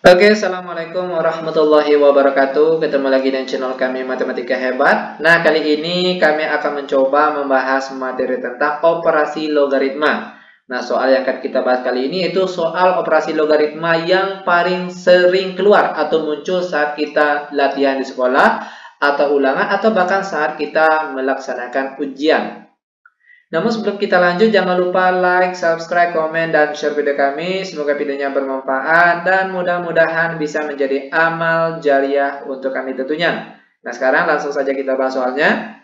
Oke, Assalamualaikum warahmatullahi wabarakatuh. Ketemu lagi dengan channel kami Matematika Hebat. Nah, kali ini kami akan mencoba membahas materi tentang operasi logaritma. Nah, soal yang akan kita bahas kali ini itu soal operasi logaritma yang paling sering keluar atau muncul saat kita latihan di sekolah atau ulangan atau bahkan saat kita melaksanakan ujian. Namun sebelum kita lanjut, jangan lupa like, subscribe, komen, dan share video kami. Semoga videonya bermanfaat dan mudah-mudahan bisa menjadi amal jariah untuk kami tentunya. Nah, sekarang langsung saja kita bahas soalnya.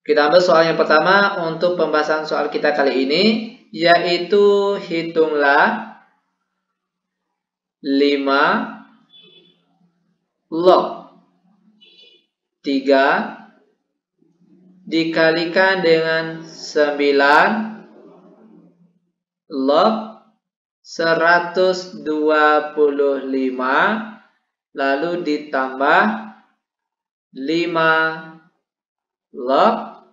Kita ambil soal yang pertama untuk pembahasan soal kita kali ini, yaitu hitunglah 5 log 3 dikalikan dengan 9 log 125 lalu ditambah 5 log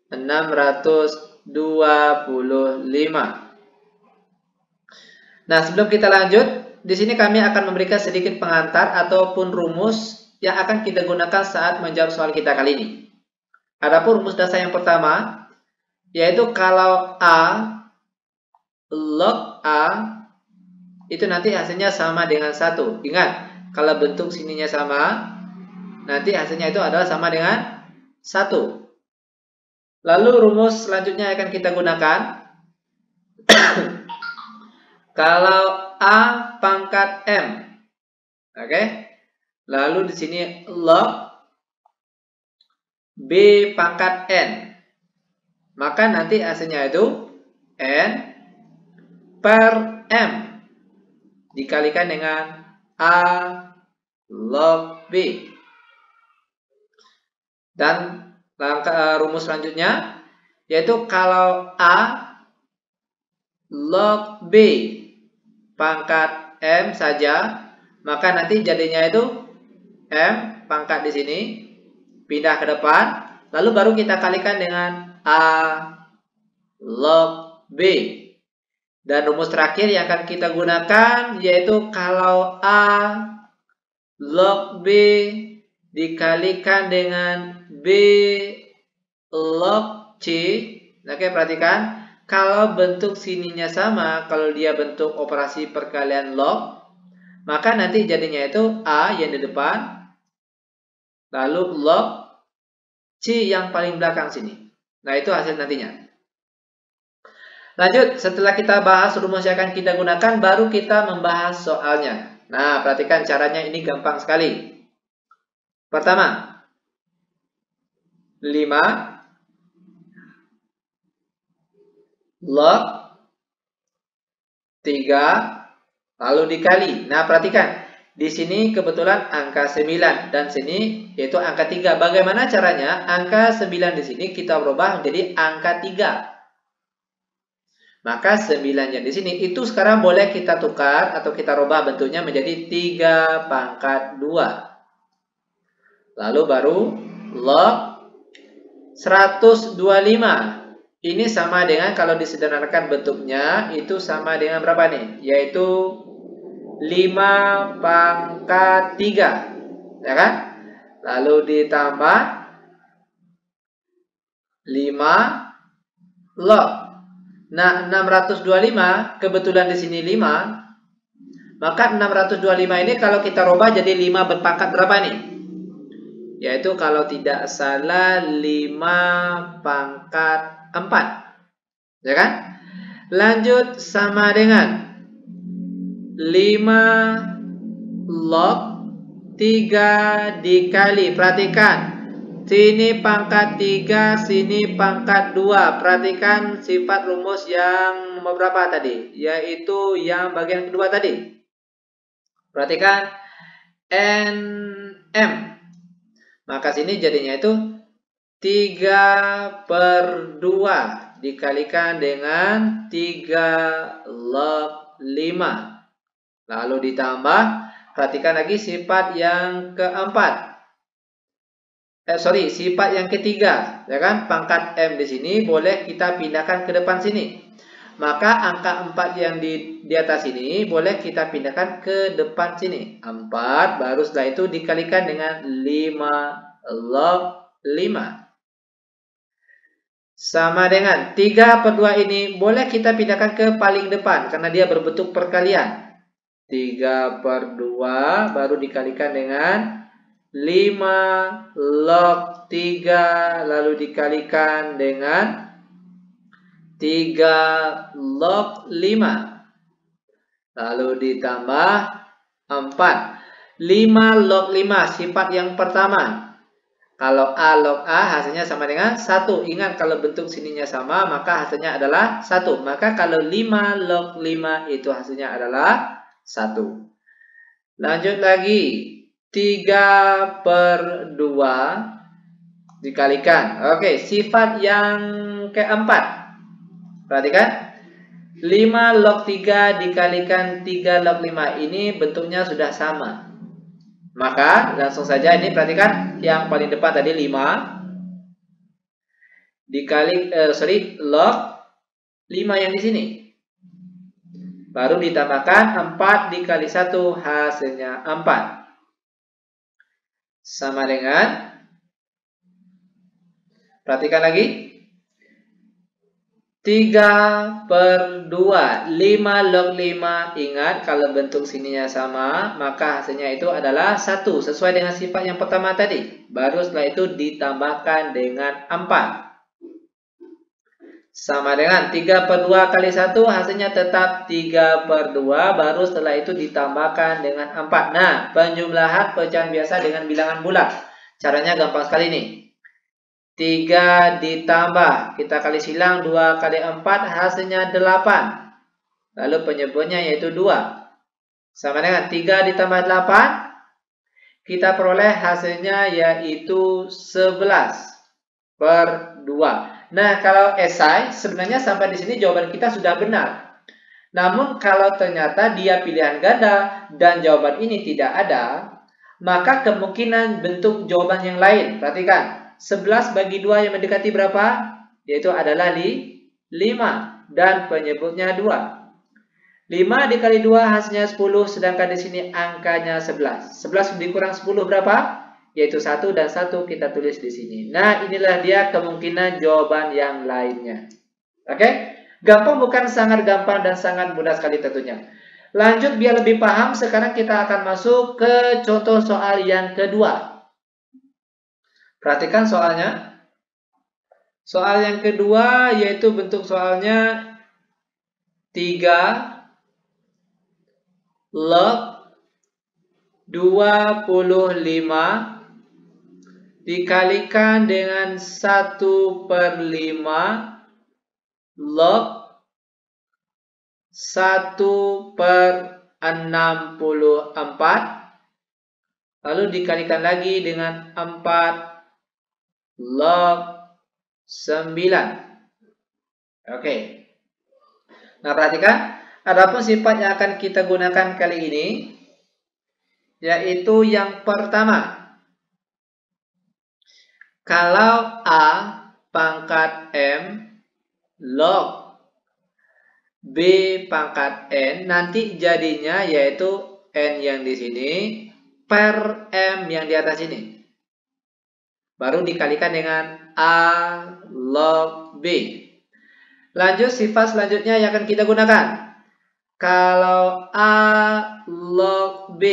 625. Nah, sebelum kita lanjut, di sini kami akan memberikan sedikit pengantar ataupun rumus yang akan kita gunakan saat menjawab soal kita kali ini. Adapun rumus dasar yang pertama, yaitu kalau A, log A, itu nanti hasilnya sama dengan 1. Ingat, kalau bentuk sininya sama, nanti hasilnya itu adalah sama dengan 1. Lalu rumus selanjutnya akan kita gunakan. Kalau A pangkat M. Oke. Lalu di sini log B pangkat N. Maka nanti hasilnya itu N per M dikalikan dengan A log B. Dan rumus selanjutnya yaitu kalau A log B pangkat M saja, maka nanti jadinya itu M pangkat di sini pindah ke depan, lalu baru kita kalikan dengan A log B. Dan rumus terakhir yang akan kita gunakan yaitu kalau A log B dikalikan dengan B log C. Oke, perhatikan, kalau bentuk sininya sama, kalau dia bentuk operasi perkalian log, maka nanti jadinya itu A yang di depan, lalu log C yang paling belakang sini. Nah, itu hasil nantinya. Lanjut, setelah kita bahas rumus yang akan kita gunakan, baru kita membahas soalnya. Nah, perhatikan caranya, ini gampang sekali. Pertama, 5 log 3 lalu dikali. Nah, perhatikan. Di sini kebetulan angka 9 dan sini yaitu angka 3. Bagaimana caranya? Angka 9 di sini kita ubah menjadi angka 3. Maka 9-nya di sini itu sekarang boleh kita tukar atau kita rubah bentuknya menjadi 3 pangkat 2. Lalu baru log 125. Ini sama dengan kalau disederhanakan bentuknya itu sama dengan berapa nih? Yaitu 5 pangkat 3. Ya kan? Lalu ditambah 5 log. Nah, 625 kebetulan di sini 5. Maka 625 ini kalau kita rubah jadi 5 berpangkat berapa nih? Yaitu kalau tidak salah 5 pangkat 4. Ya kan? Lanjut sama dengan 5 log 3 dikali. Perhatikan. Sini pangkat 3, sini pangkat 2. Perhatikan sifat rumus yang nomor berapa tadi? Yaitu yang bagian kedua tadi. Perhatikan NM. Maka sini jadinya itu 3 per 2 dikalikan dengan 3 log 5. Lalu ditambah, perhatikan lagi sifat yang keempat. Sifat yang ketiga, ya kan? Pangkat M di sini boleh kita pindahkan ke depan sini. Maka angka 4 yang di atas ini boleh kita pindahkan ke depan sini. 4 baru setelah itu dikalikan dengan 5 log 5. Sama dengan 3/2 ini boleh kita pindahkan ke paling depan karena dia berbentuk perkalian. 3/2 baru dikalikan dengan 5 log 3 lalu dikalikan dengan 3 log 5. Lalu ditambah 4. 5 log 5 sifat yang pertama. Kalau A log A hasilnya sama dengan 1. Ingat kalau bentuk sininya sama maka hasilnya adalah 1. Maka kalau 5 log 5 itu hasilnya adalah 1. Lanjut lagi. 3/2 dikalikan. Oke, sifat yang keempat. Perhatikan, 5 log 3 dikalikan 3 log 5 ini bentuknya sudah sama. Maka langsung saja ini perhatikan yang paling depan tadi 5 dikali log 5 yang di sini. Baru ditambahkan 4 dikali 1 hasilnya 4. Sama dengan, perhatikan lagi. 3/2 5 log 5. Ingat kalau bentuk sininya sama maka hasilnya itu adalah 1 sesuai dengan sifat yang pertama tadi. Baru setelah itu ditambahkan dengan 4. Sama dengan 3/2 kali 1 hasilnya tetap 3/2 baru setelah itu ditambahkan dengan 4. Nah, penjumlahan pecahan biasa dengan bilangan bulat. Caranya gampang sekali nih. 3 ditambah, kita kali silang 2 kali 4 hasilnya 8. Lalu penyebutnya yaitu 2. Sama dengan 3 ditambah 8, kita peroleh hasilnya yaitu 11/2. Nah, kalau esai sebenarnya sampai di sini jawaban kita sudah benar. Namun kalau ternyata dia pilihan ganda dan jawaban ini tidak ada, maka kemungkinan bentuk jawaban yang lain. Perhatikan. 11 bagi 2 yang mendekati berapa? Yaitu adalah 5 dan penyebutnya 2. 5 dikali 2 hasilnya 10, sedangkan di sini angkanya 11. 11 dikurang 10 berapa? Yaitu 1 dan 1 kita tulis di sini. Nah, inilah dia kemungkinan jawaban yang lainnya. Oke? Gampang bukan? Sangat gampang dan sangat mudah sekali tentunya. Lanjut biar lebih paham, sekarang kita akan masuk ke contoh soal yang kedua. Perhatikan soalnya. Soal yang kedua yaitu bentuk soalnya 3 log 25 dikalikan dengan 1/5 log 1/64 lalu dikalikan lagi dengan 4 log 9. Oke. Nah, perhatikan. Adapun sifat yang akan kita gunakan kali ini yaitu yang pertama. Kalau A pangkat M log B pangkat N, nanti jadinya yaitu N yang di sini per M yang di atas ini. Baru dikalikan dengan A log B. Lanjut sifat selanjutnya yang akan kita gunakan. Kalau A log B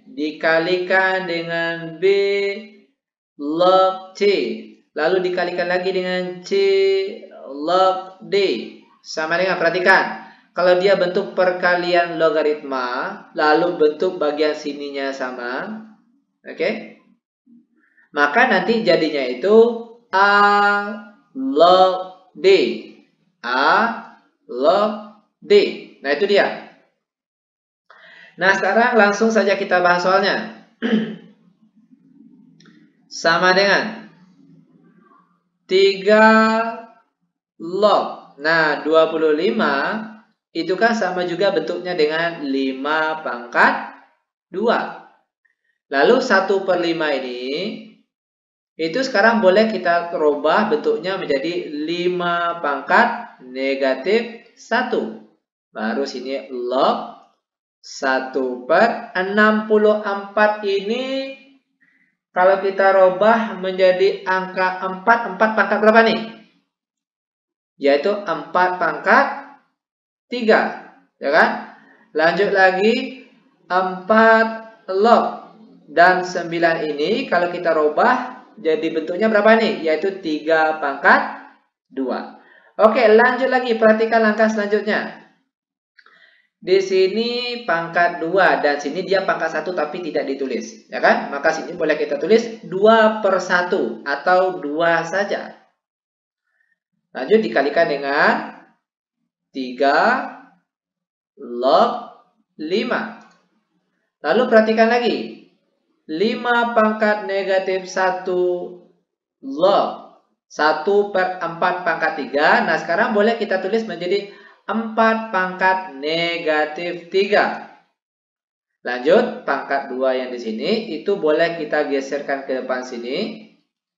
dikalikan dengan B log C. Lalu dikalikan lagi dengan C log D. Sama dengan, perhatikan. Kalau dia bentuk perkalian logaritma, lalu bentuk bagian sininya sama. Oke? Maka nanti jadinya itu A log D. A log D. Nah, itu dia. Nah, sekarang langsung saja kita bahas soalnya. Sama dengan 3 log. Nah, 25 itu kan sama juga bentuknya dengan 5 pangkat 2. Lalu 1/5 ini itu sekarang boleh kita rubah bentuknya menjadi 5 pangkat negatif 1. Baru sini log 1/64 ini kalau kita rubah menjadi angka 4 pangkat berapa nih? Yaitu 4 pangkat 3, ya kan? Lanjut lagi 4 log dan 9 ini kalau kita rubah jadi bentuknya berapa nih? Yaitu 3 pangkat 2. Oke, lanjut lagi, perhatikan langkah selanjutnya. Di sini pangkat 2 dan sini dia pangkat 1 tapi tidak ditulis, ya kan? Maka sini boleh kita tulis 2/1 atau 2 saja. Lanjut dikalikan dengan 3 log 5. Lalu perhatikan lagi. 5 pangkat negatif 1 log 1/4 pangkat 3. Nah, sekarang boleh kita tulis menjadi 4 pangkat negatif 3. Lanjut, pangkat 2 yang di sini itu boleh kita geserkan ke depan sini.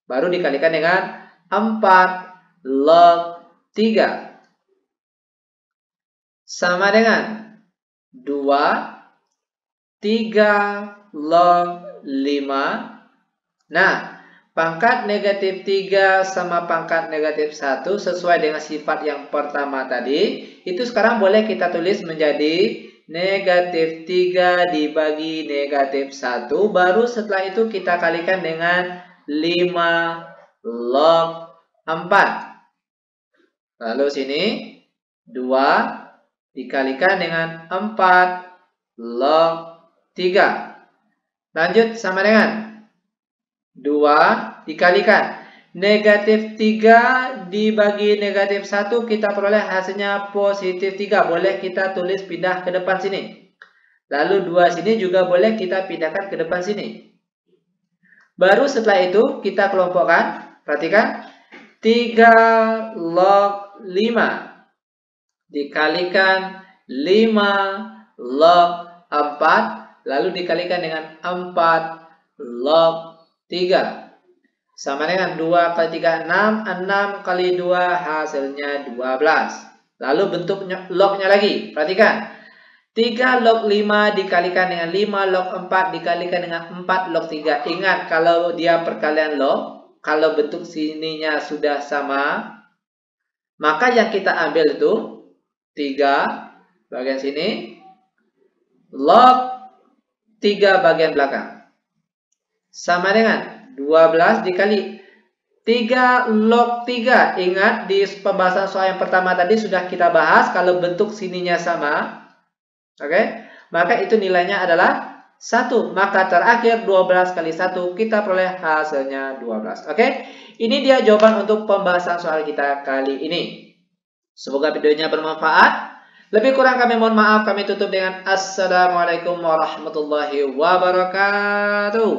Baru dikalikan dengan 4 log 3. Sama dengan 3 log 5. Nah, pangkat negatif 3 sama pangkat negatif 1 sesuai dengan sifat yang pertama tadi. Itu sekarang boleh kita tulis menjadi negatif 3 dibagi negatif 1. Baru setelah itu kita kalikan dengan 5 log 4. Lalu sini 2 dikalikan dengan 4 log 3. Lanjut sama dengan 2 dikalikan negatif 3 dibagi negatif 1, kita peroleh hasilnya positif 3. Boleh kita tulis pindah ke depan sini. Lalu 2 sini juga boleh kita pindahkan ke depan sini. Baru setelah itu kita kelompokkan. Perhatikan. 3 log 5 dikalikan 5 log 4. Lalu dikalikan dengan 4 log 3. Sama dengan 2 kali 3, 6. 6 kali 2 hasilnya 12. Lalu bentuknya lognya lagi. Perhatikan. 3 log 5 dikalikan dengan 5 log 4 dikalikan dengan 4 log 3. Ingat kalau dia perkalian log, kalau bentuk sininya sudah sama, maka yang kita ambil itu 3 bagian sini log 3 bagian belakang. Sama dengan 12 dikali 3 log 3. Ingat di pembahasan soal yang pertama tadi sudah kita bahas kalau bentuk sininya sama. Oke, maka itu nilainya adalah 1. Maka terakhir 12 kali 1 kita peroleh hasilnya 12. Oke, ini dia jawaban untuk pembahasan soal kita kali ini. Semoga videonya bermanfaat. Lebih kurang kami mohon maaf. Kami tutup dengan Assalamualaikum warahmatullahi wabarakatuh.